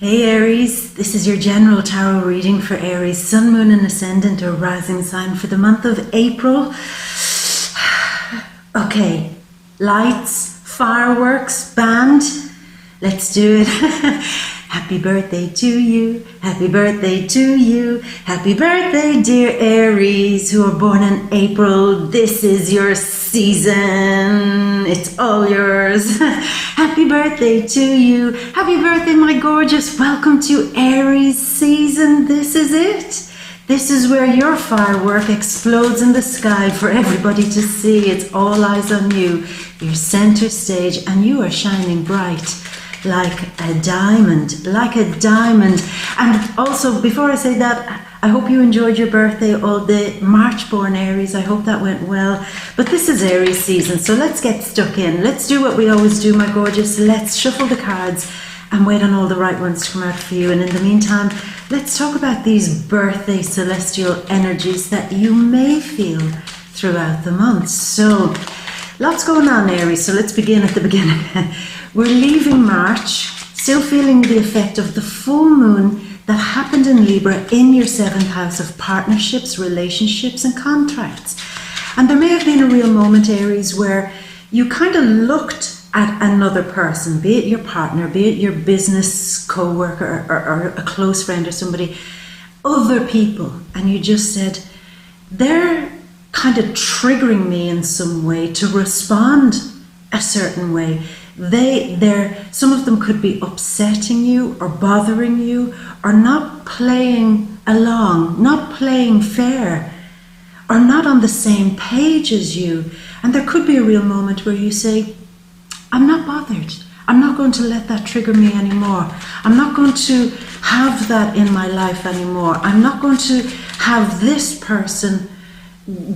Hey Aries, this is your general tarot reading for Aries, Sun, Moon and Ascendant or Rising sign for the month of April. Okay, lights, fireworks, band, let's do it. Happy birthday to you, happy birthday to you, happy birthday dear Aries who are born in April. This is your season, it's all yours. Happy birthday to you, happy birthday my gorgeous, welcome to Aries season. This is it. This is where your firework explodes in the sky for everybody to see. It's all eyes on you, you're center stage and you are shining bright. Like a diamond, like a diamond. And also, before I say that, I hope you enjoyed your birthday, all the March born Aries. I hope that went well. But this is Aries season, so let's get stuck in. Let's do what we always do, my gorgeous. Let's shuffle the cards and wait on all the right ones to come out for you. And in the meantime, let's talk about these birthday celestial energies that you may feel throughout the month. So, lots going on, Aries, so let's begin at the beginning. We're leaving March, still feeling the effect of the full moon that happened in Libra in your 7th house of partnerships, relationships and contracts. And there may have been a real moment, Aries, where you kind of looked at another person, be it your partner, be it your business co-worker or a close friend or somebody, other people, and you just said, they're kind of triggering me in some way to respond a certain way. Some of them could be upsetting you or bothering you or not playing along, not playing fair or not on the same page as you. And there could be a real moment where you say, I'm not bothered. I'm not going to let that trigger me anymore. I'm not going to have that in my life anymore. I'm not going to have this person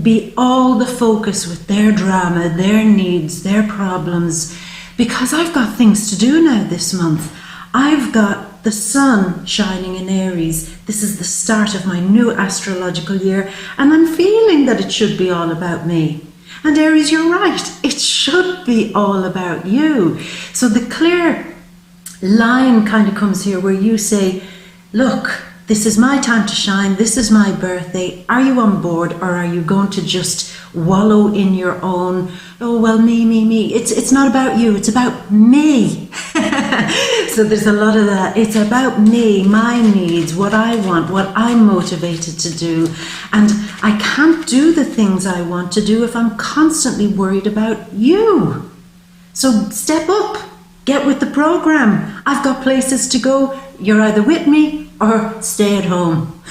be all the focus with their drama, their needs, their problems, because I've got things to do now this month. I've got the sun shining in Aries. This is the start of my new astrological year, and I'm feeling that it should be all about me. And Aries, you're right, it should be all about you. So the clear line kind of comes here where you say, look, this is my time to shine, this is my birthday, are you on board or are you going to just wallow in your own, oh well, me. It's not about you, it's about me. So there's a lot of that. It's about me, my needs, what I want, what I'm motivated to do. And I can't do the things I want to do if I'm constantly worried about you. So step up, get with the program. I've got places to go. You're either with me or stay at home.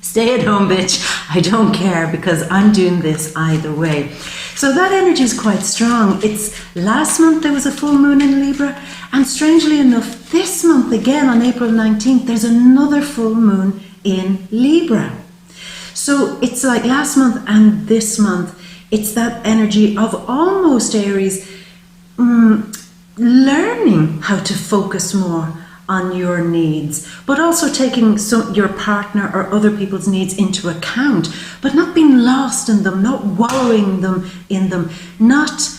Stay at home, bitch. I don't care because I'm doing this either way. So that energy is quite strong. It's last month there was a full moon in Libra, and strangely enough, this month again on April 19th, there's another full moon in Libra. So it's like last month and this month, it's that energy of almost Aries learning how to focus more on your needs, but also taking your partner or other people's needs into account, but not being lost in them, not wallowing in them, not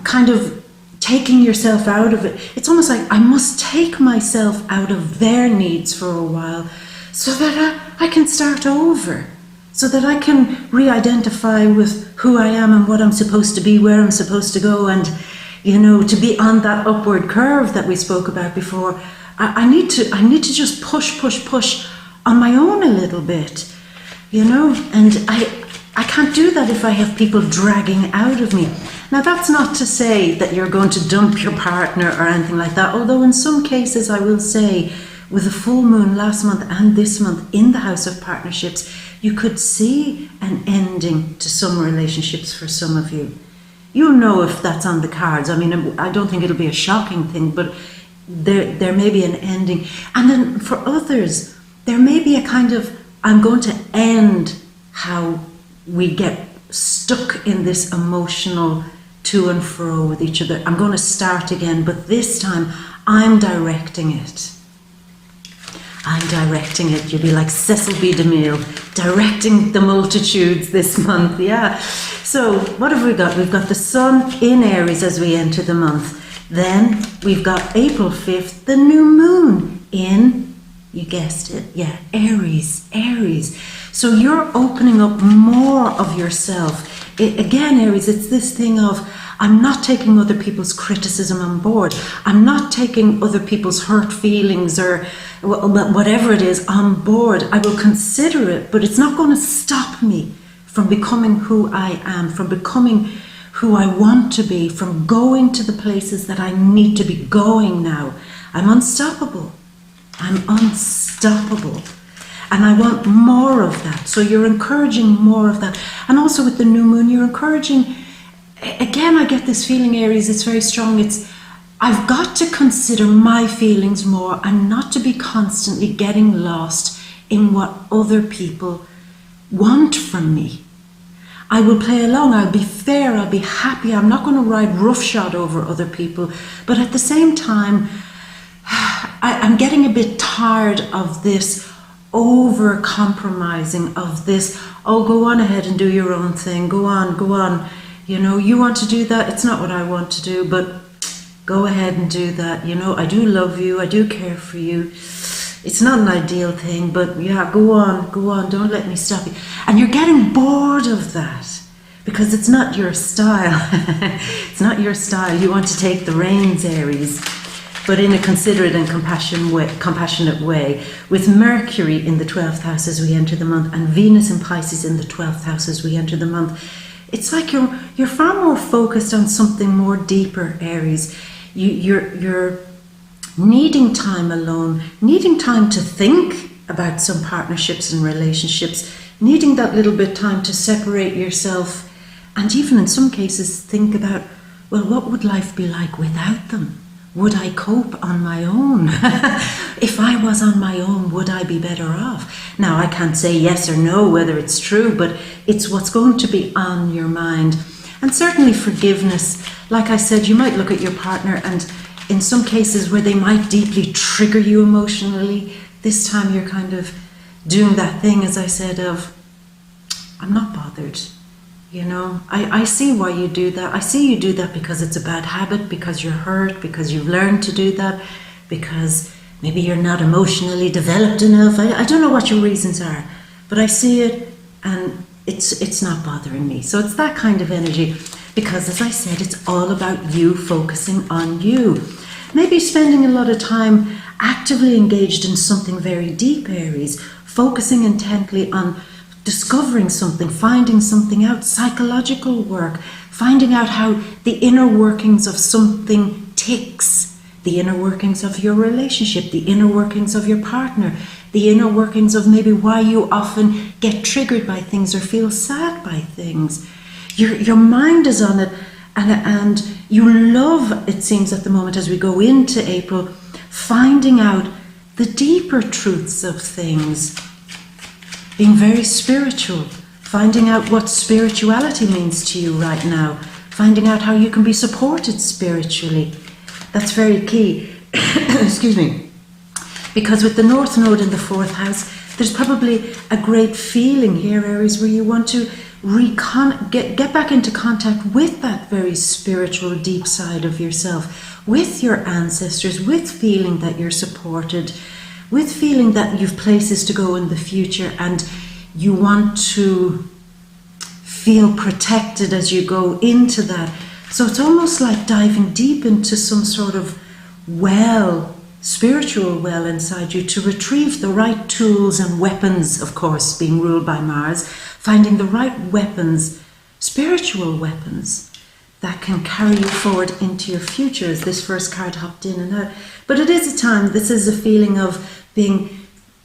kind of taking yourself out of it. It's almost like I must take myself out of their needs for a while so that I can start over, so that I can re-identify with who I am and what I'm supposed to be, where I'm supposed to go, and to be on that upward curve that we spoke about before. I need to just push on my own a little bit, and I can't do that if I have people dragging out of me. Now that's not to say that you're going to dump your partner or anything like that, although in some cases I will say with the full moon last month and this month in the house of partnerships, you could see an ending to some relationships for some of you. You'll know if that's on the cards. I mean, I don't think it'll be a shocking thing, but there may be an ending. And then for others, there may be a kind of, I'm going to end how we get stuck in this emotional to and fro with each other. I'm going to start again, but this time I'm directing it. I'm directing it. You'll be like Cecil B. DeMille, directing the multitudes this month. Yeah. So what have we got? We've got the sun in Aries as we enter the month. Then we've got April 5th, the new moon in, you guessed it, yeah, Aries. So you're opening up more of yourself. Again, Aries, it's this thing of, I'm not taking other people's criticism on board. I'm not taking other people's hurt feelings or whatever it is on board. I will consider it, but it's not going to stop me from becoming who I am, from becoming who I want to be, from going to the places that I need to be going now. I'm unstoppable. I'm unstoppable. And I want more of that. So you're encouraging more of that. And also with the new moon, you're encouraging, again, I get this feeling, Aries, it's very strong. It's, I've got to consider my feelings more and not to be constantly getting lost in what other people want from me. I will play along, I'll be fair, I'll be happy. I'm not going to ride roughshod over other people. But at the same time, I'm getting a bit tired of this over-compromising, of this, oh, go on ahead and do your own thing, go on. You know, you want to do that, it's not what I want to do, but go ahead and do that. You know, I do love you, I do care for you. It's not an ideal thing, but yeah, go on, don't let me stop you. And you're getting bored of that because it's not your style. It's not your style. You want to take the reins, Aries, but in a considerate and compassionate way. With Mercury in the 12th house as we enter the month and Venus in Pisces in the 12th house as we enter the month, it's like you're far more focused on something more deeper, Aries. You're needing time alone, needing time to think about some partnerships and relationships, needing that little bit time to separate yourself, and even in some cases think about, well, what would life be like without them? Would I cope on my own? If I was on my own, would I be better off? Now, I can't say yes or no whether it's true, but it's what's going to be on your mind. And certainly forgiveness. Like I said, you might look at your partner and in some cases where they might deeply trigger you emotionally, this time you're kind of doing that thing, as I said, of, I'm not bothered. You know, I see why you do that. I see you do that because it's a bad habit, because you're hurt, because you've learned to do that, because maybe you're not emotionally developed enough. I don't know what your reasons are, but I see it and it's not bothering me. So it's that kind of energy because, as I said, it's all about you focusing on you. Maybe spending a lot of time actively engaged in something very deep, Aries, focusing intently on discovering something, finding something out, psychological work, finding out how the inner workings of something ticks, the inner workings of your relationship, the inner workings of your partner, the inner workings of maybe why you often get triggered by things or feel sad by things. Your mind is on it, and you love, it seems at the moment as we go into April, finding out the deeper truths of things. Being very spiritual, finding out what spirituality means to you right now, finding out how you can be supported spiritually. That's very key. Excuse me. Because with the North Node in the 4th house, there's probably a great feeling here, Aries, where you want to get back into contact with that very spiritual, deep side of yourself, with your ancestors, with feeling that you're supported, with feeling that you've places to go in the future and you want to feel protected as you go into that. So it's almost like diving deep into some sort of well, spiritual well inside you to retrieve the right tools and weapons, of course, being ruled by Mars, finding the right weapons, spiritual weapons, that can carry you forward into your future, as this first card hopped in and out. But it is a time, this is a feeling of being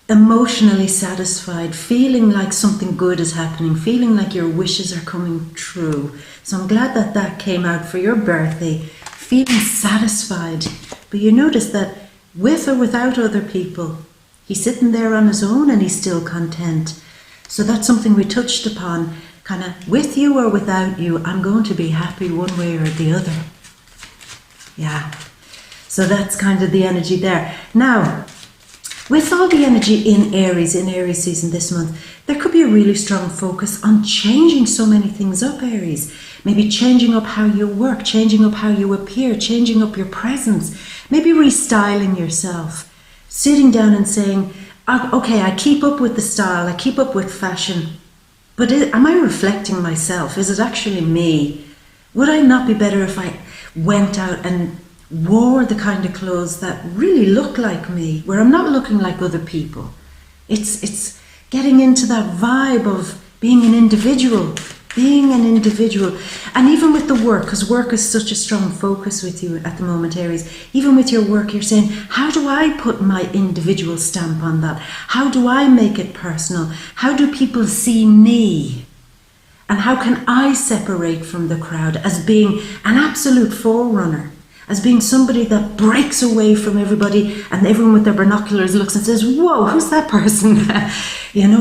emotionally satisfied, feeling like something good is happening, feeling like your wishes are coming true. So I'm glad that that came out for your birthday, feeling satisfied. But you notice that with or without other people, he's sitting there on his own and he's still content. So that's something we touched upon. Kind of with you or without you, I'm going to be happy one way or the other. Yeah. So that's kind of the energy there. Now, with all the energy in Aries season this month, there could be a really strong focus on changing so many things up, Aries. Maybe changing up how you work, changing up how you appear, changing up your presence, maybe restyling yourself, sitting down and saying, okay, I keep up with the style, I keep up with fashion, but am I reflecting myself? Is it actually me? Would I not be better if I went out and wore the kind of clothes that really look like me, where I'm not looking like other people? It's getting into that vibe of being an individual. And even with the work, because work is such a strong focus with you at the moment, Aries, even with your work, you're saying, how do I put my individual stamp on that? How do I make it personal? How do people see me? And how can I separate from the crowd as being an absolute forerunner, as being somebody that breaks away from everybody, and everyone with their binoculars looks and says, whoa, who's that person?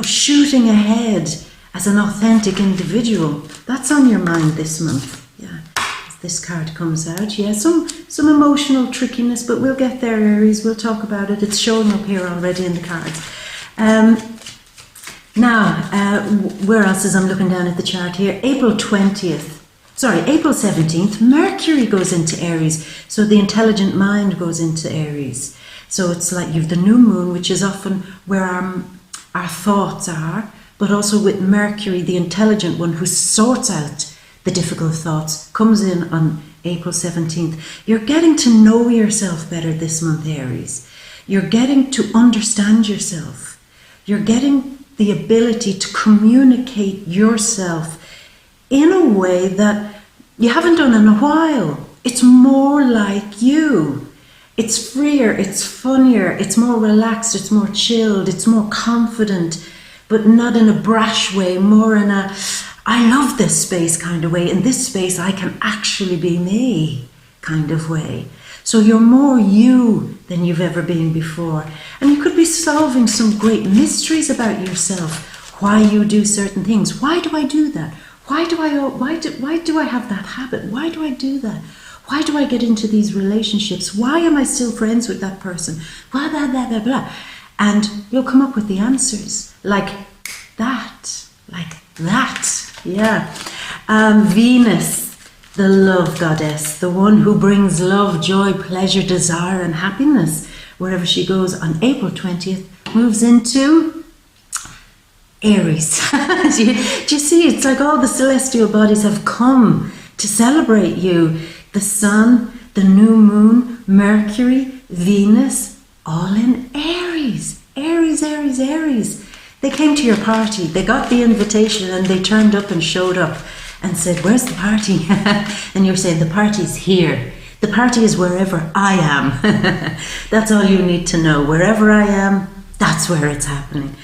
Shooting ahead as an authentic individual. That's on your mind this month. Yeah, as this card comes out. Yeah, some emotional trickiness, but we'll get there, Aries. We'll talk about it. It's showing up here already in the cards. Where else is I'm looking down at the chart here? April 17th, Mercury goes into Aries. So the intelligent mind goes into Aries. So it's like you've the new moon, which is often where our thoughts are, but also with Mercury, the intelligent one who sorts out the difficult thoughts, comes in on April 17th. You're getting to know yourself better this month, Aries. You're getting to understand yourself. You're getting the ability to communicate yourself in a way that you haven't done in a while. It's more like you. It's freer, it's funnier, it's more relaxed, it's more chilled, it's more confident, but not in a brash way, more in a, I love this space kind of way. In this space, I can actually be me kind of way. So you're more you than you've ever been before. And you could be solving some great mysteries about yourself, why you do certain things. Why do I do that? Why do I have that habit? Why do I do that? Why do I get into these relationships? Why am I still friends with that person? Blah, blah, blah, blah, blah. And you'll come up with the answers like that, yeah. Venus, the love goddess, the one who brings love, joy, pleasure, desire, and happiness wherever she goes, on April 20th, moves into Aries. do you see? It's like all the celestial bodies have come to celebrate you. The sun, the new moon, Mercury, Venus, all in Aries. Aries. They came to your party. They got the invitation and they turned up and showed up and said, where's the party? And you're saying, the party's here. The party is wherever I am. That's all you need to know. Wherever I am, that's where it's happening.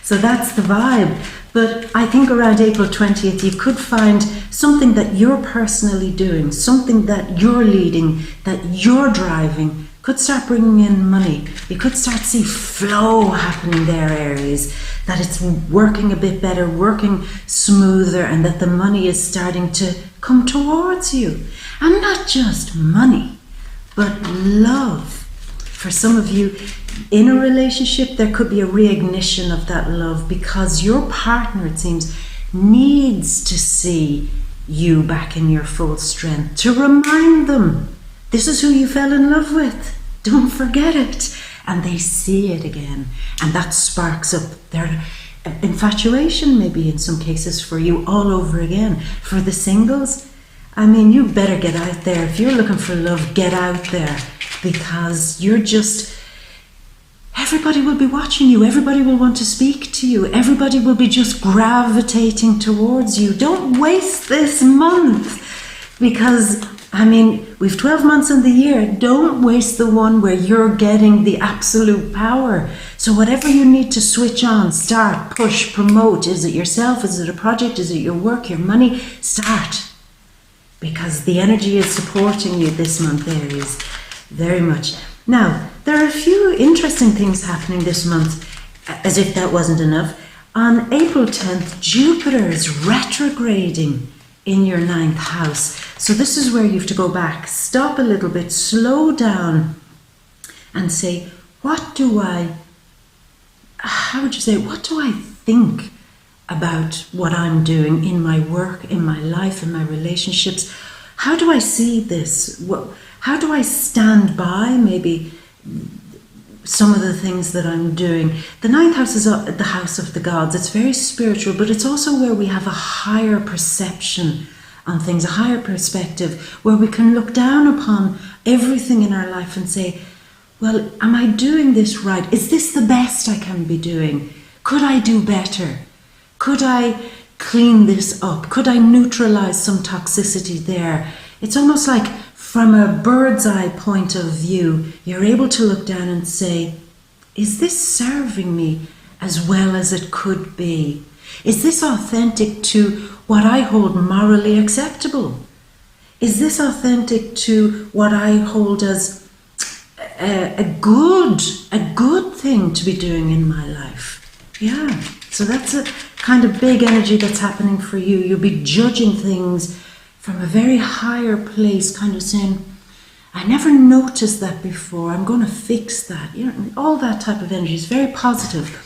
So that's the vibe. But I think around April 20th, you could find something that you're personally doing, something that you're leading, that you're driving, could start bringing in money. You could start to see flow happening there, Aries, that it's working a bit better, working smoother, and that the money is starting to come towards you. And not just money, but love. For some of you, in a relationship, there could be a reignition of that love because your partner, it seems, needs to see you back in your full strength, to remind them, this is who you fell in love with. Don't forget it. And they see it again. And that sparks up their infatuation, maybe in some cases for you, all over again. For the singles, I mean, you better get out there. If you're looking for love, get out there. Because you're just, everybody will be watching you. Everybody will want to speak to you. Everybody will be just gravitating towards you. Don't waste this month. Because, I mean, we've 12 months in the year. Don't waste the one where you're getting the absolute power. So whatever you need to switch on, start, push, promote. Is it yourself? Is it a project? Is it your work, your money? Start. Because the energy is supporting you this month, Aries. Very much. Now, there are a few interesting things happening this month, as if that wasn't enough. On April 10th, Jupiter is retrograding in your 9th house. So this is where you have to go back, stop a little bit, slow down and say, what do I think about what I'm doing in my work, in my life, in my relationships? How do I see this? How do I stand by maybe some of the things that I'm doing. The ninth house is the house of the gods. It's very spiritual, but it's also where we have a higher perception on things, a higher perspective, where we can look down upon everything in our life and say, well, am I doing this right? Is this the best I can be doing? Could I do better? Could I clean this up? Could I neutralize some toxicity there? It's almost like from a bird's eye point of view, you're able to look down and say, is this serving me as well as it could be? Is this authentic to what I hold morally acceptable? Is this authentic to what I hold as a good thing to be doing in my life? Yeah, so that's a kind of big energy that's happening for you. You'll be judging things from a very higher place, kind of saying, I never noticed that before, I'm going to fix that. You know, all that type of energy is very positive.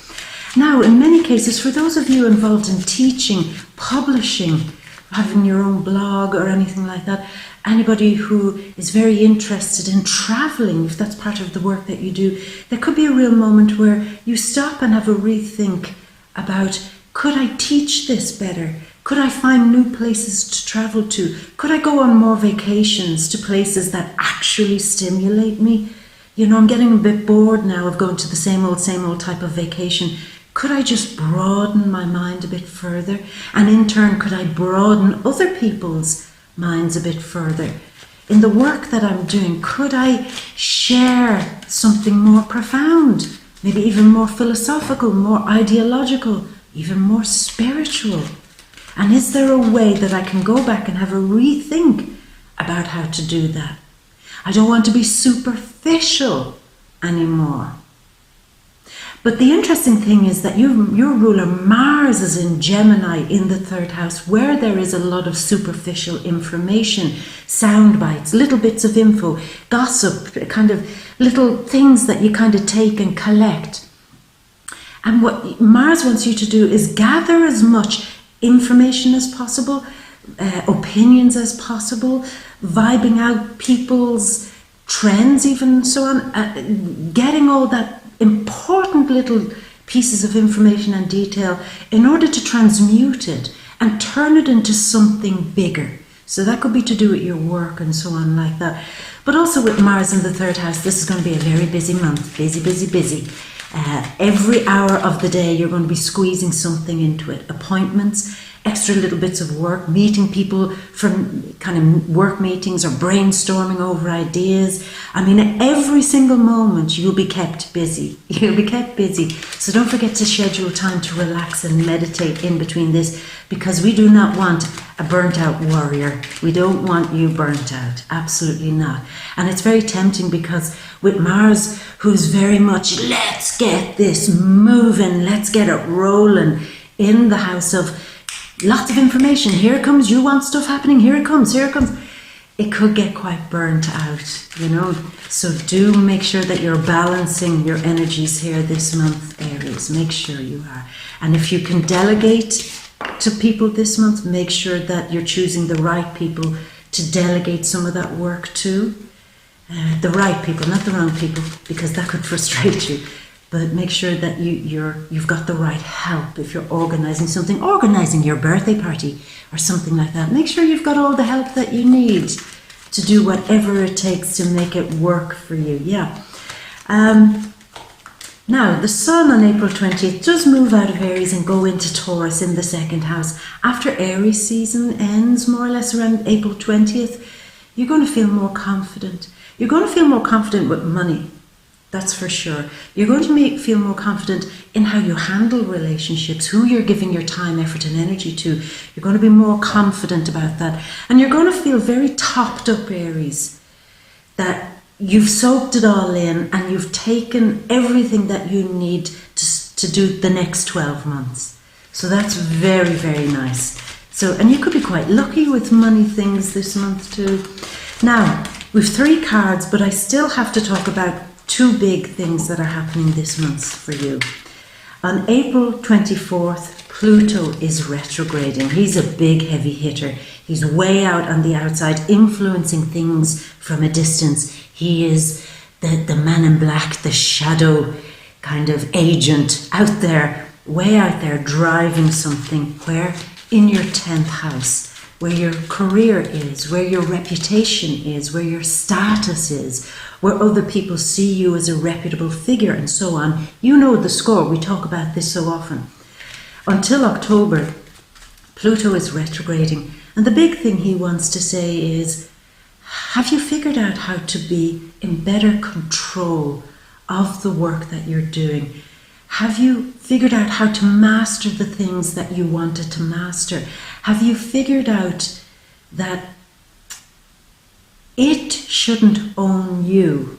Now, in many cases, for those of you involved in teaching, publishing, having your own blog or anything like that, anybody who is very interested in traveling, if that's part of the work that you do, there could be a real moment where you stop and have a rethink about, could I teach this better? Could I find new places to travel to? Could I go on more vacations to places that actually stimulate me? You know, I'm getting a bit bored now of going to the same old type of vacation. Could I just broaden my mind a bit further? And in turn, could I broaden other people's minds a bit further? In the work that I'm doing, could I share something more profound? Maybe even more philosophical, more ideological, even more spiritual? And is there a way that I can go back and have a rethink about how to do that? I don't want to be superficial anymore. But the interesting thing is that your ruler Mars is in Gemini in the third house, where there is a lot of superficial information, sound bites, little bits of info, gossip, kind of little things that you kind of take and collect. And what Mars wants you to do is gather as much information as possible, opinions as possible, vibing out people's trends even, so on, getting all that important little pieces of information and detail in order to transmute it and turn it into something bigger. So that could be to do with your work and so on like that. But also with Mars in the third house, this is going to be a very busy month. Busy. Every hour of the day you're going to be squeezing something into it. Appointments, extra little bits of work, meeting people from kind of work meetings or brainstorming over ideas. I mean, every single moment you'll be kept busy. You'll be kept busy. So don't forget to schedule time to relax and meditate in between this, because we do not want a burnt out warrior. We don't want you burnt out. Absolutely not. And it's very tempting because with Mars, who's very much, let's get this moving, let's get it rolling, in the house of lots of information. Here it comes, you want stuff happening, here it comes. It could get quite burnt out, you know. So do make sure that you're balancing your energies here this month, Aries. Make sure you are. And if you can delegate to people this month, make sure that you're choosing the right people to delegate some of that work to. The right people, not the wrong people, because that could frustrate you. But make sure that you've got the right help. If you're organizing something, organizing your birthday party or something like that, make sure you've got all the help that you need to do whatever it takes to make it work for you. Yeah. Now, the Sun on April 20th does move out of Aries and go into Taurus in the second house. After Aries season ends, more or less around April 20th, you're going to feel more confident. You're going to feel more confident with money. That's for sure. You're going to feel more confident in how you handle relationships, who you're giving your time, effort and energy to. You're going to be more confident about that. And you're going to feel very topped up, Aries, that you've soaked it all in and you've taken everything that you need to do the next 12 months. So that's very, very nice. So, and you could be quite lucky with money things this month too. Now, we've 3 cards, but I still have to talk about 2 big things that are happening this month for you. On April 24th, Pluto is retrograding. He's a big heavy hitter. He's way out on the outside, influencing things from a distance. He is the man in black, the shadow kind of agent out there, way out there, driving something, where in your 10th house, where your career is, where your reputation is, where your status is, where other people see you as a reputable figure and so on. You know the score. We talk about this so often. Until October, Pluto is retrograding. And the big thing he wants to say is, have you figured out how to be in better control of the work that you're doing? Have you figured out how to master the things that you wanted to master? Have you figured out that it shouldn't own you,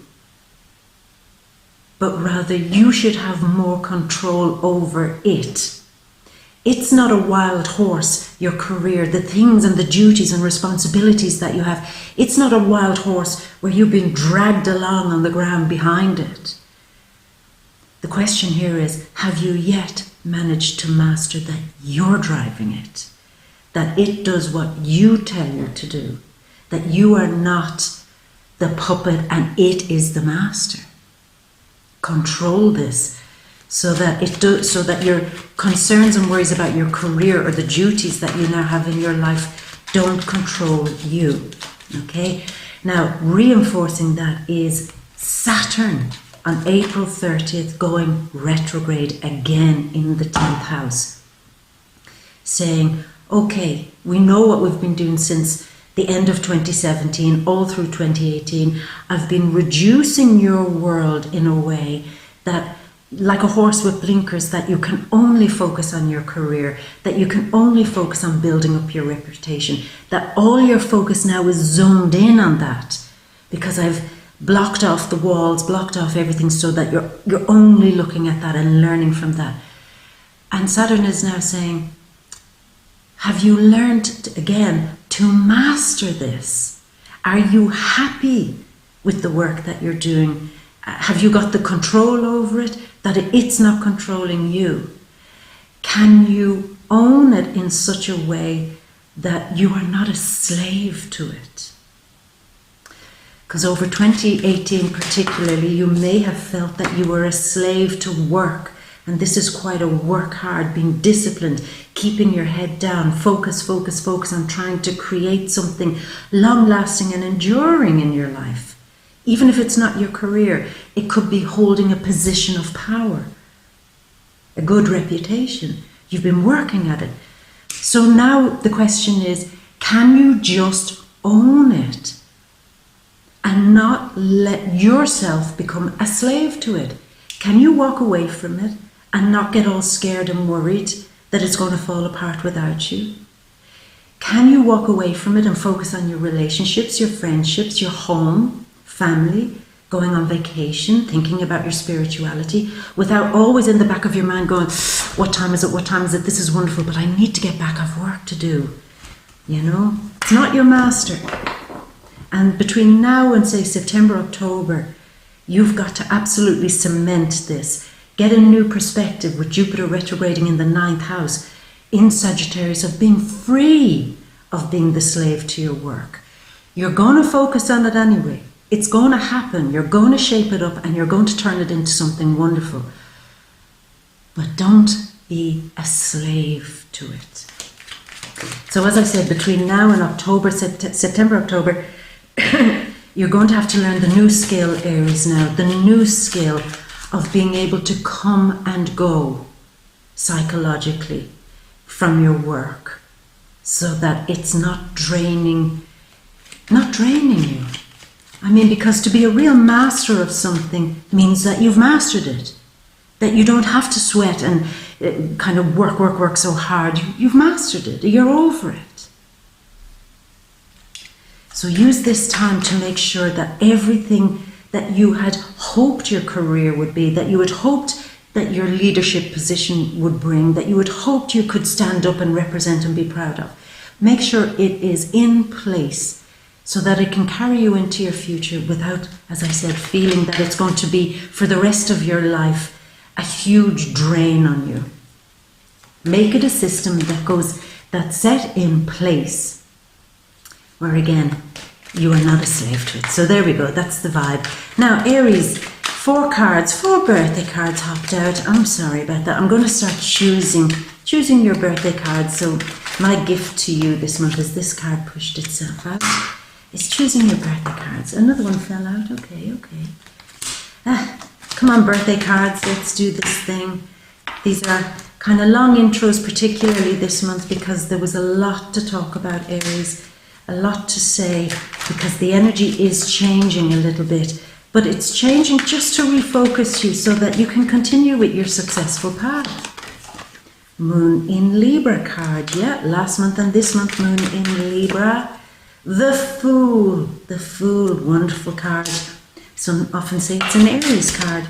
but rather you should have more control over it? It's not a wild horse, your career, the things and the duties and responsibilities that you have. It's not a wild horse where you've been dragged along on the ground behind it. The question here is, have you yet managed to master that you're driving it? That it does what you tell it to do? That you are not the puppet and it is the master? Control this. So that your concerns and worries about your career or the duties that you now have in your life don't control you. Okay? Now, reinforcing that is Saturn on April 30th going retrograde again in the 10th house. Saying, okay, we know what we've been doing since the end of 2017, all through 2018. I've been reducing your world in a way that, like a horse with blinkers, that you can only focus on your career, that you can only focus on building up your reputation, that all your focus now is zoned in on that, because I've blocked off the walls, blocked off everything, so that you're only looking at that and learning from that. And Saturn is now saying, have you learned again to master this? Are you happy with the work that you're doing? Have you got the control over it, that it's not controlling you? Can you own it in such a way that you are not a slave to it? Because over 2018 particularly, you may have felt that you were a slave to work. And this is quite a work hard, being disciplined, keeping your head down, focus on trying to create something long-lasting and enduring in your life. Even if it's not your career, it could be holding a position of power, a good reputation. You've been working at it. So now the question is, can you just own it and not let yourself become a slave to it? Can you walk away from it and not get all scared and worried that it's going to fall apart without you? Can you walk away from it and focus on your relationships, your friendships, your home, family, going on vacation, thinking about your spirituality, without always in the back of your mind going, what time is it, this is wonderful, but I need to get back, I've work to do. You know, it's not your master. And between now and say September, October, you've got to absolutely cement this. Get a new perspective with Jupiter retrograding in the 9th house in Sagittarius, of being free of being the slave to your work. You're going to focus on it anyway. It's going to happen. You're going to shape it up and you're going to turn it into something wonderful. But don't be a slave to it. So as I said, between now and October, September, October, you're going to have to learn the new skill, Aries, now. The new skill of being able to come and go psychologically from your work, so that it's not draining you. I mean, because to be a real master of something means that you've mastered it, that you don't have to sweat and kind of work so hard. You've mastered it. You're over it. So use this time to make sure that everything that you had hoped your career would be, that you had hoped that your leadership position would bring, that you had hoped you could stand up and represent and be proud of. Make sure it is in place so that it can carry you into your future without, as I said, feeling that it's going to be, for the rest of your life, a huge drain on you. Make it a system that's set in place, where again, You are not a slave to it. So there we go. That's the vibe. Now, Aries, 4 cards, 4 birthday cards hopped out. I'm sorry about that. I'm going to start choosing your birthday cards. So my gift to you this month is this card pushed itself out. It's choosing your birthday cards. Another one fell out. Okay. Come on, birthday cards. Let's do this thing. These are kind of long intros, particularly this month, because there was a lot to talk about, Aries. A lot to say, because the energy is changing a little bit. But it's changing just to refocus you so that you can continue with your successful path. Moon in Libra card. Yeah, last month and this month, Moon in Libra. The Fool, wonderful card. Some often say it's an Aries card.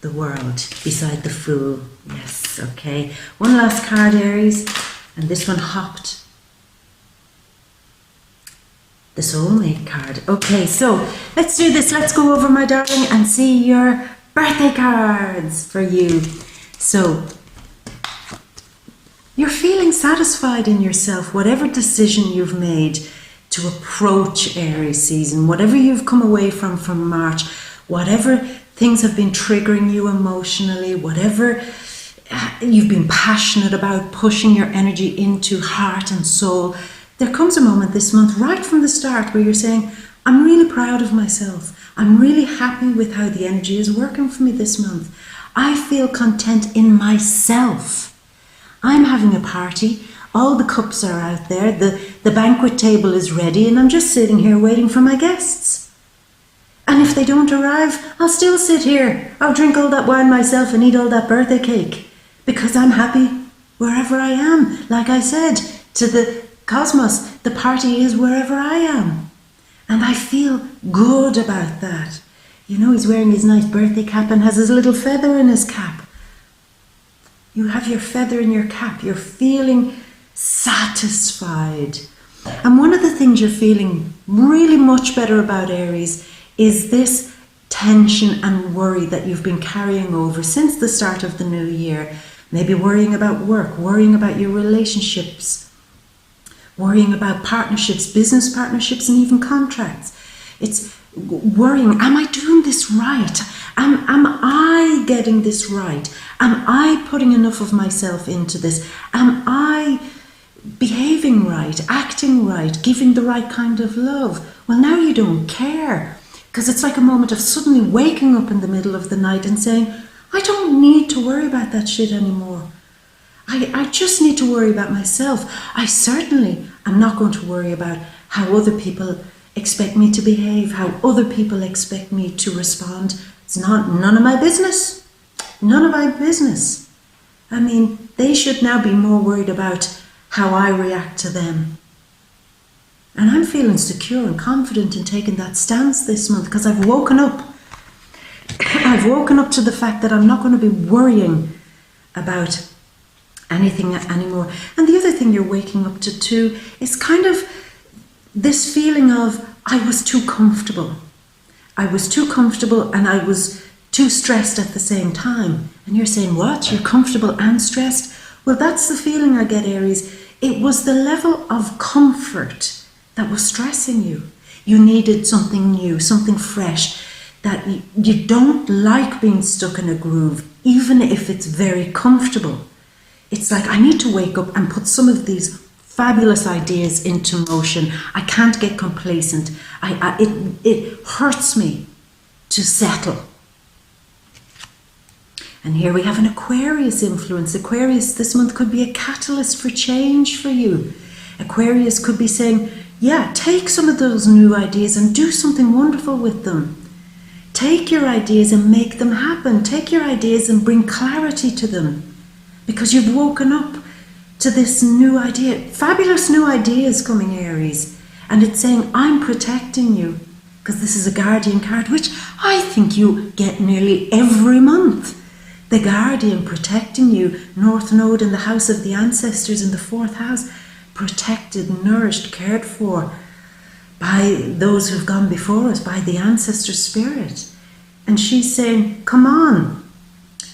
The World beside the Fool. Yes, okay. One last card, Aries, and this one hopped. The Soulmate card. Okay, so let's do this. Let's go over, my darling, and see your birthday cards for you. So, you're feeling satisfied in yourself, whatever decision you've made to approach Aries season, whatever you've come away from March, whatever things have been triggering you emotionally, whatever you've been passionate about, pushing your energy into heart and soul. There comes a moment this month, right from the start, where you're saying, I'm really proud of myself. I'm really happy with how the energy is working for me this month. I feel content in myself. I'm having a party. All the cups are out there. The banquet table is ready, and I'm just sitting here waiting for my guests. And if they don't arrive, I'll still sit here. I'll drink all that wine myself and eat all that birthday cake, because I'm happy wherever I am. Like I said to the cosmos, the party is wherever I am. And I feel good about that. You know, he's wearing his nice birthday cap and has his little feather in his cap. You have your feather in your cap. You're feeling satisfied. And one of the things you're feeling really much better about, Aries, is this tension and worry that you've been carrying over since the start of the new year. Maybe worrying about work, worrying about your relationships, worrying about partnerships, business partnerships, and even contracts. It's worrying, am I doing this right? Am I getting this right? Am I putting enough of myself into this? Am I behaving right, acting right, giving the right kind of love? Well, now you don't care, because it's like a moment of suddenly waking up in the middle of the night and saying, I don't need to worry about that shit anymore. I just need to worry about myself. I certainly am not going to worry about how other people expect me to behave, how other people expect me to respond. It's none of my business. None of my business. I mean, they should now be more worried about how I react to them. And I'm feeling secure and confident in taking that stance this month, because I've woken up. I've woken up to the fact that I'm not going to be worrying about anything anymore. And the other thing you're waking up to too is kind of this feeling of, I was too comfortable. I was too comfortable and I was too stressed at the same time. And you're saying, what? You're comfortable and stressed? Well, that's the feeling I get, Aries. It was the level of comfort that was stressing you. You needed something new, something fresh, that you don't like being stuck in a groove, even if it's very comfortable. It's like, I need to wake up and put some of these fabulous ideas into motion. I can't get complacent. It hurts me to settle. And here we have an Aquarius influence. Aquarius this month could be a catalyst for change for you. Aquarius could be saying, yeah, take some of those new ideas and do something wonderful with them. Take your ideas and make them happen. Take your ideas and bring clarity to them, because you've woken up to this new idea. Fabulous new ideas coming, Aries. And it's saying, I'm protecting you, because this is a Guardian card, which I think you get nearly every month. The Guardian protecting you, North Node in the house of the ancestors in the 4th house, protected, nourished, cared for by those who've gone before us, by the ancestor spirit. And she's saying, come on,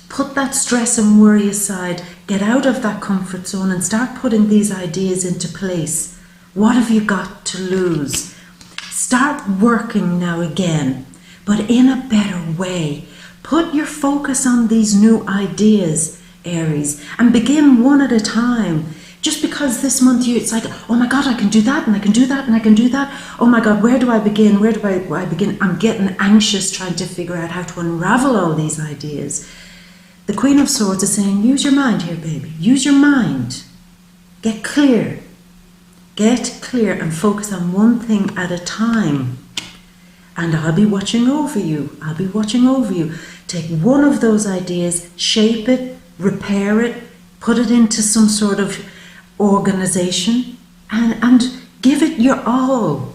put that stress and worry aside, get out of that comfort zone and start putting these ideas into place. What have you got to lose? Start working now again, but in a better way. Put your focus on these new ideas, Aries, and begin one at a time. Just because this month it's like, oh my God, I can do that, and I can do that, and I can do that. Oh my God, where do I begin? Where do I begin? I'm getting anxious trying to figure out how to unravel all these ideas. The Queen of Swords is saying, use your mind here, baby. Use your mind. Get clear. Get clear and focus on one thing at a time. And I'll be watching over you. I'll be watching over you. Take one of those ideas, shape it, repair it, put it into some sort of organization, and give it your all.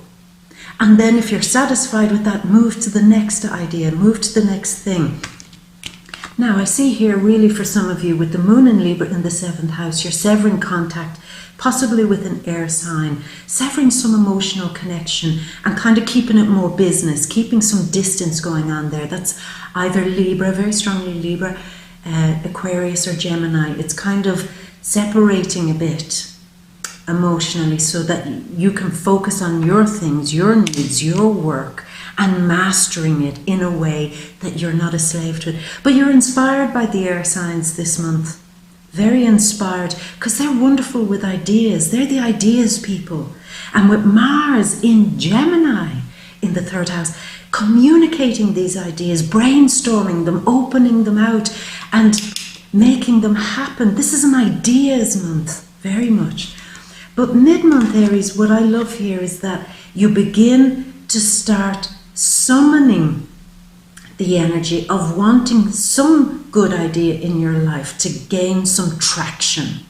And then if you're satisfied with that, move to the next idea, move to the next thing. Now I see here really for some of you with the moon in Libra in the 7th house, you're severing contact, possibly with an air sign, severing some emotional connection and kind of keeping it more business, keeping some distance going on there. That's either Libra, very strongly Libra, Aquarius or Gemini. It's kind of separating a bit emotionally so that you can focus on your things, your needs, your work, and mastering it in a way that you're not a slave to it. But you're inspired by the air signs this month. Very inspired, because they're wonderful with ideas. They're the ideas people. And with Mars in Gemini in the 3rd house, communicating these ideas, brainstorming them, opening them out, and making them happen. This is an ideas month, very much. But mid-month, Aries, what I love here is that you begin to start summoning the energy of wanting some good idea in your life to gain some traction,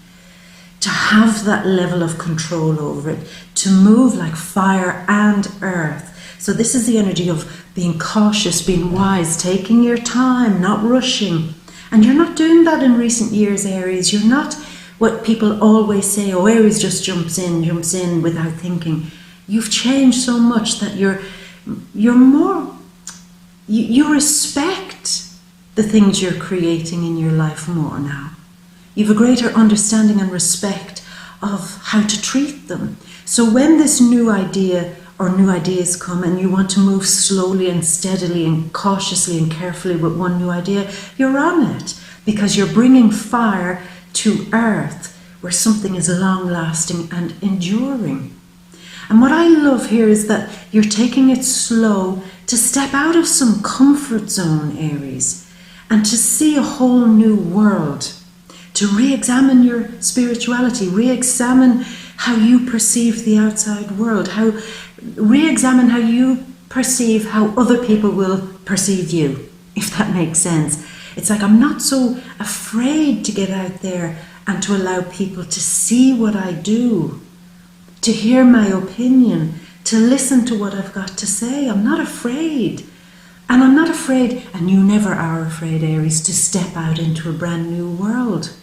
to have that level of control over it, to move like fire and earth. So this is the energy of being cautious, being wise, taking your time, not rushing. And you're not doing that in recent years, Aries. You're not what people always say, oh, Aries just jumps in without thinking. You've changed so much that you're more, you respect the things you're creating in your life more now. You have a greater understanding and respect of how to treat them. So when this new idea or new ideas come and you want to move slowly and steadily and cautiously and carefully with one new idea, you're on it because you're bringing fire to earth where something is long-lasting and enduring. And what I love here is that you're taking it slow to step out of some comfort zone, Aries, and to see a whole new world, to re-examine your spirituality, re-examine how you perceive the outside world, re-examine how you perceive how other people will perceive you, if that makes sense. It's like I'm not so afraid to get out there and to allow people to see what I do, to hear my opinion, to listen to what I've got to say. I'm not afraid. And I'm not afraid, and you never are afraid, Aries, to step out into a brand new world.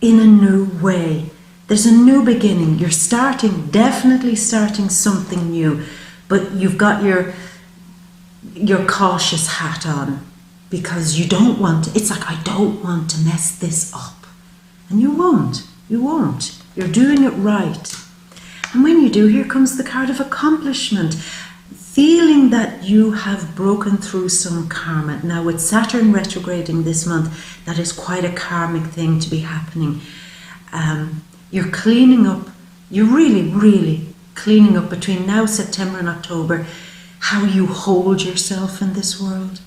In a new way. There's a new beginning. You're definitely starting something new, but you've got your cautious hat on because you don't want, it's like, I don't want to mess this up. And you won't. You're doing it right. And when you do, here comes the card of accomplishment. Feeling that you have broken through some karma. Now with Saturn retrograding this month, that is quite a karmic thing to be happening. You're cleaning up, you're really cleaning up between now, September and October, how you hold yourself in this world.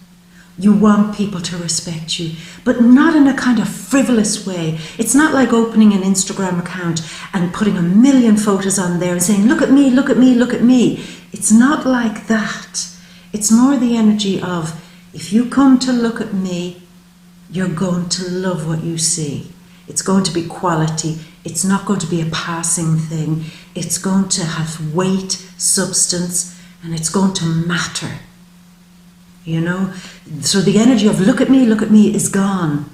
You want people to respect you, but not in a kind of frivolous way. It's not like opening an Instagram account and putting a million photos on there and saying, look at me, look at me, look at me. It's not like that. It's more the energy of, if you come to look at me, you're going to love what you see. It's going to be quality. It's not going to be a passing thing. It's going to have weight, substance, and it's going to matter. You know? So the energy of look at me is gone.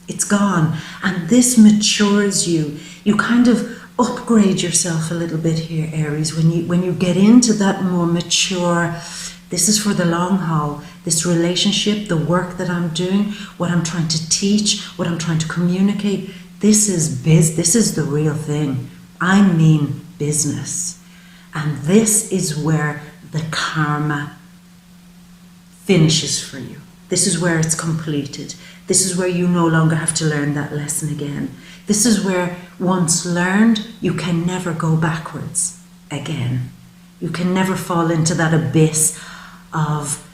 It's gone. And this matures you. You kind of upgrade yourself a little bit here, Aries, when you get into that more mature, this is for the long haul, this relationship, the work that I'm doing, what I'm trying to teach, what I'm trying to communicate, this is the real thing. I mean business. And this is where the karma finishes for you. This is where it's completed. This is where you no longer have to learn that lesson again. This is where, once learned, you can never go backwards again. You can never fall into that abyss of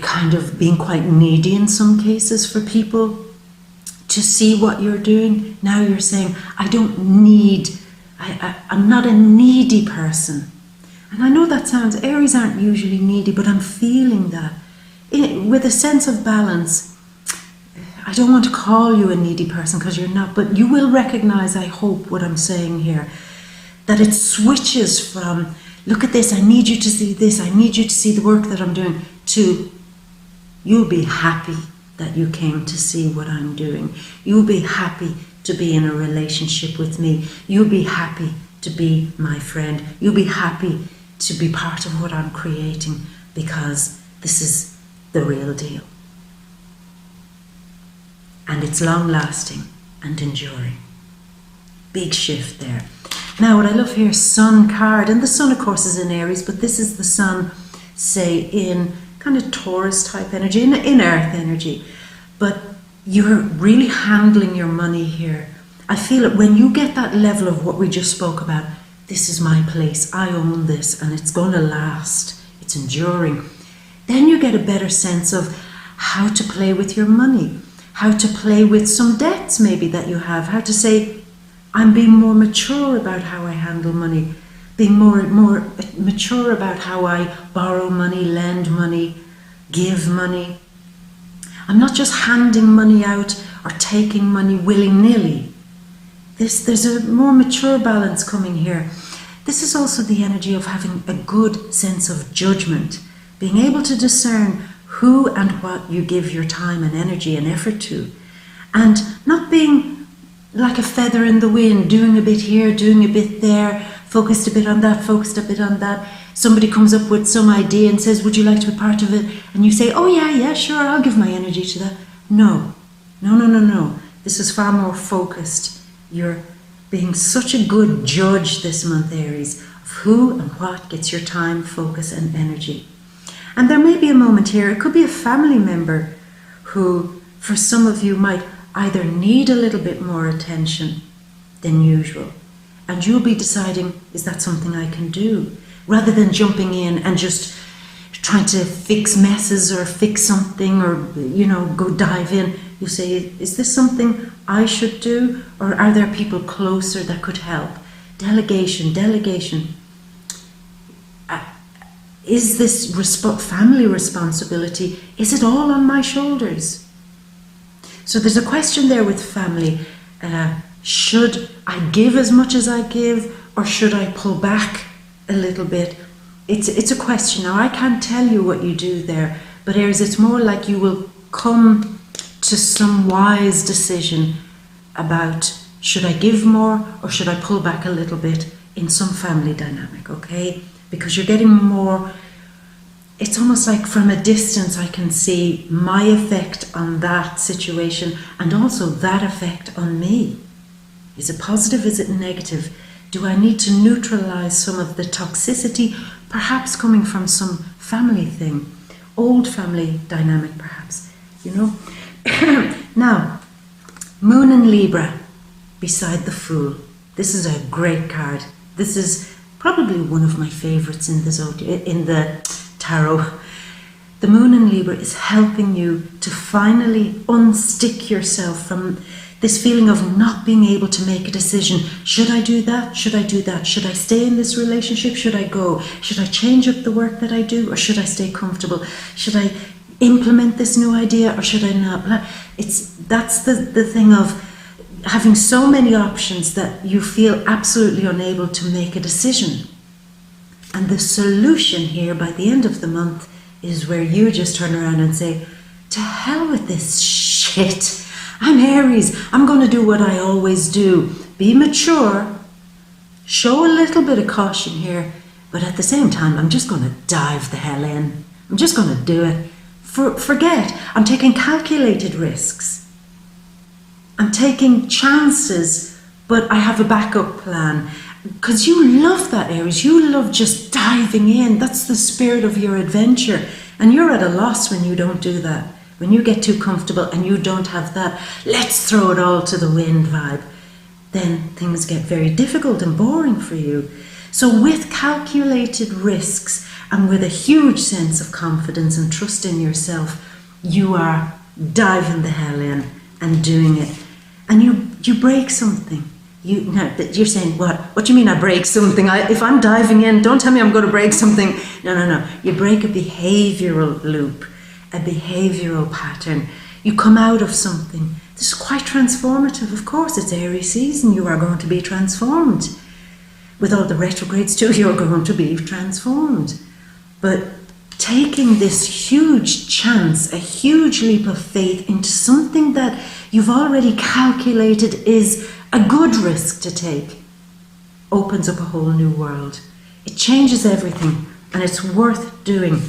kind of being quite needy in some cases for people to see what you're doing. Now you're saying, I don't need, I'm not a needy person. And I know that sounds, Aries aren't usually needy, but I'm feeling that. With a sense of balance, I don't want to call you a needy person because you're not, but you will recognize, I hope, what I'm saying here, that it switches from, look at this, I need you to see this, I need you to see the work that I'm doing, to you'll be happy that you came to see what I'm doing. You'll be happy to be in a relationship with me. You'll be happy to be my friend. You'll be happy to be part of what I'm creating, because this is the real deal. And it's long lasting and enduring. Big shift there. Now what I love here, Sun card, and the Sun of course is in Aries, but this is the Sun, say in kind of Taurus type energy, in Earth energy. But you're really handling your money here. I feel it when you get that level of what we just spoke about. This is my place, I own this, and it's going to last, it's enduring. Then you get a better sense of how to play with your money, how to play with some debts maybe that you have, how to say, I'm being more mature about how I handle money, being more mature about how I borrow money, lend money, give money. I'm not just handing money out or taking money willy-nilly. There's a more mature balance coming here. This is also the energy of having a good sense of judgment, being able to discern who and what you give your time and energy and effort to, and not being like a feather in the wind, doing a bit here, doing a bit there, focused a bit on that, focused a bit on that. Somebody comes up with some idea and says, would you like to be part of it? And you say, oh yeah, sure, I'll give my energy to that. No. This is far more focused. You're being such a good judge this month, Aries, of who and what gets your time, focus and energy. And there may be a moment here, it could be a family member who, for some of you, might either need a little bit more attention than usual. And you'll be deciding, is that something I can do? Rather than jumping in and just trying to fix messes or fix something or, go dive in. You say, is this something I should do? Or are there people closer that could help? Delegation. Is this family responsibility, is it all on my shoulders? So there's a question there with family. Should I give as much as I give, or should I pull back a little bit? It's a question. Now I can't tell you what you do there, but Aries, it's more like you will come to some wise decision about, should I give more or should I pull back a little bit in some family dynamic, okay? Because you're getting more, it's almost like from a distance I can see my effect on that situation and also that effect on me. Is it positive? Is it negative? Do I need to neutralize some of the toxicity, perhaps coming from some family thing, old family dynamic perhaps, Now, Moon in Libra beside the Fool. This is a great card. This is probably one of my favorites in the tarot. The Moon in Libra is helping you to finally unstick yourself from this feeling of not being able to make a decision. Should I do that? Should I do that? Should I stay in this relationship? Should I go? Should I change up the work that I do? Or should I stay comfortable? Should I implement this new idea or should I not? That's the thing of having so many options that you feel absolutely unable to make a decision. And the solution here by the end of the month is where you just turn around and say, to hell with this shit. I'm Aries, I'm going to do what I always do. Be mature, show a little bit of caution here, but at the same time, I'm just going to dive the hell in. I'm just going to do it. Forget, I'm taking calculated risks. I'm taking chances, but I have a backup plan. Because you love that, Aries. You love just diving in. That's the spirit of your adventure. And you're at a loss when you don't do that. When you get too comfortable and you don't have that, let's throw it all to the wind vibe, then things get very difficult and boring for you. So with calculated risks and with a huge sense of confidence and trust in yourself, you are diving the hell in and doing it. And you break something. You're saying, what do you mean I break something? If I'm diving in, don't tell me I'm going to break something. No. You break a behavioral loop, a behavioral pattern. You come out of something. This is quite transformative. Of course, it's Aries season. You are going to be transformed. With all the retrogrades too, you're going to be transformed. But taking this huge chance, a huge leap of faith into something that you've already calculated is a good risk to take, opens up a whole new world. It changes everything, and it's worth doing.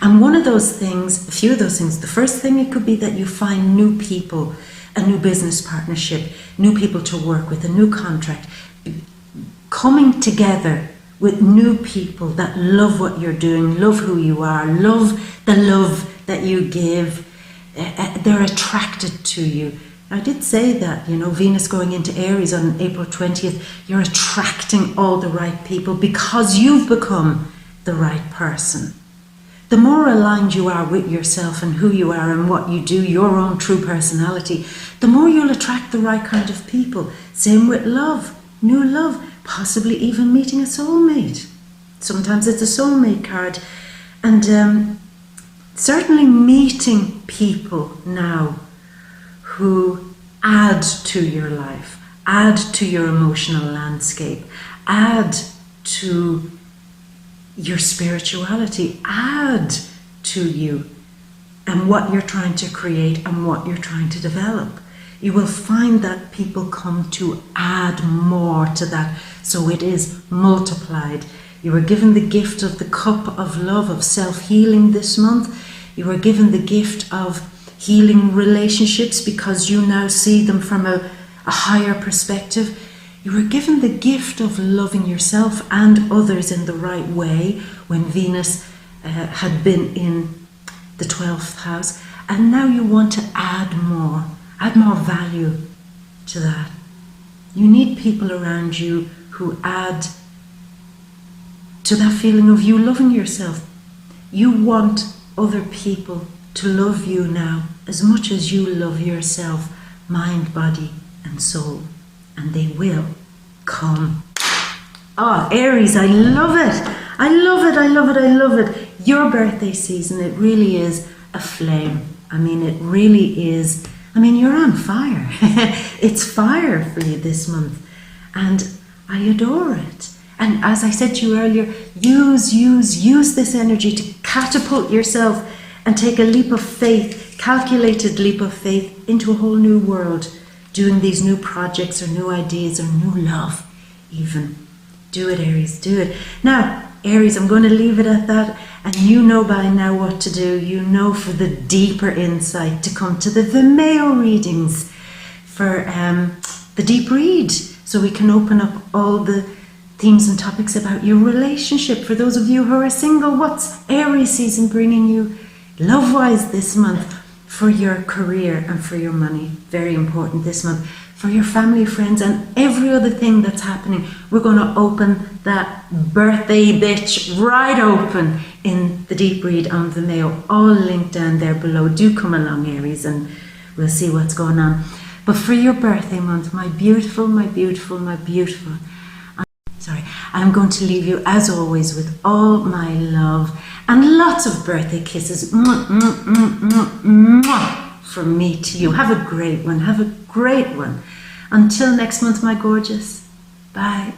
And one of those things, a few of those things, the first thing it could be that you find new people, a new business partnership, new people to work with, a new contract, coming together with new people that love what you're doing, love who you are, love the love that you give. They're attracted to you. I did say that, Venus going into Aries on April 20th, you're attracting all the right people because you've become the right person. The more aligned you are with yourself and who you are and what you do, your own true personality, the more you'll attract the right kind of people. Same with love, new love, possibly even meeting a soulmate. Sometimes it's a soulmate card. And certainly meeting people now who add to your life, add to your emotional landscape, add to your spirituality, add to you and what you're trying to create and what you're trying to develop. You will find that people come to add more to that, so it is multiplied. You were given the gift of the cup of love, of self-healing this month. You were given the gift of healing relationships because you now see them from a higher perspective. You were given the gift of loving yourself and others in the right way when Venus had been in the 12th house. And now you want to add more value to that. You need people around you who add to that feeling of you loving yourself. You want other people to love you now as much as you love yourself, mind, body and soul, and they will come. Oh, Aries, I love it. I love it. Your birthday season, it really is a flame. It really is. You're on fire. It's fire for you this month, and I adore it. And as I said to you earlier, use this energy to catapult yourself and take a leap of faith, calculated leap of faith into a whole new world, doing these new projects or new ideas or new love even. Do it, Aries, do it. Now, Aries, I'm going to leave it at that, and you know by now what to do. You know, for the deeper insight, to come to the VIMEO readings for the deep read, so we can open up all the themes and topics about your relationship. For those of you who are single, what's Aries season bringing you love-wise this month? For your career and for your money, very important this month. For your family, friends, and every other thing that's happening. We're going to open that birthday bitch right open in the deep read on Vimeo, all linked down there below. Do come along, Aries, and we'll see what's going on. But for your birthday month, my beautiful, I'm going to leave you as always with all my love and lots of birthday kisses from me to you. Have a great one. Until next month, my gorgeous. Bye.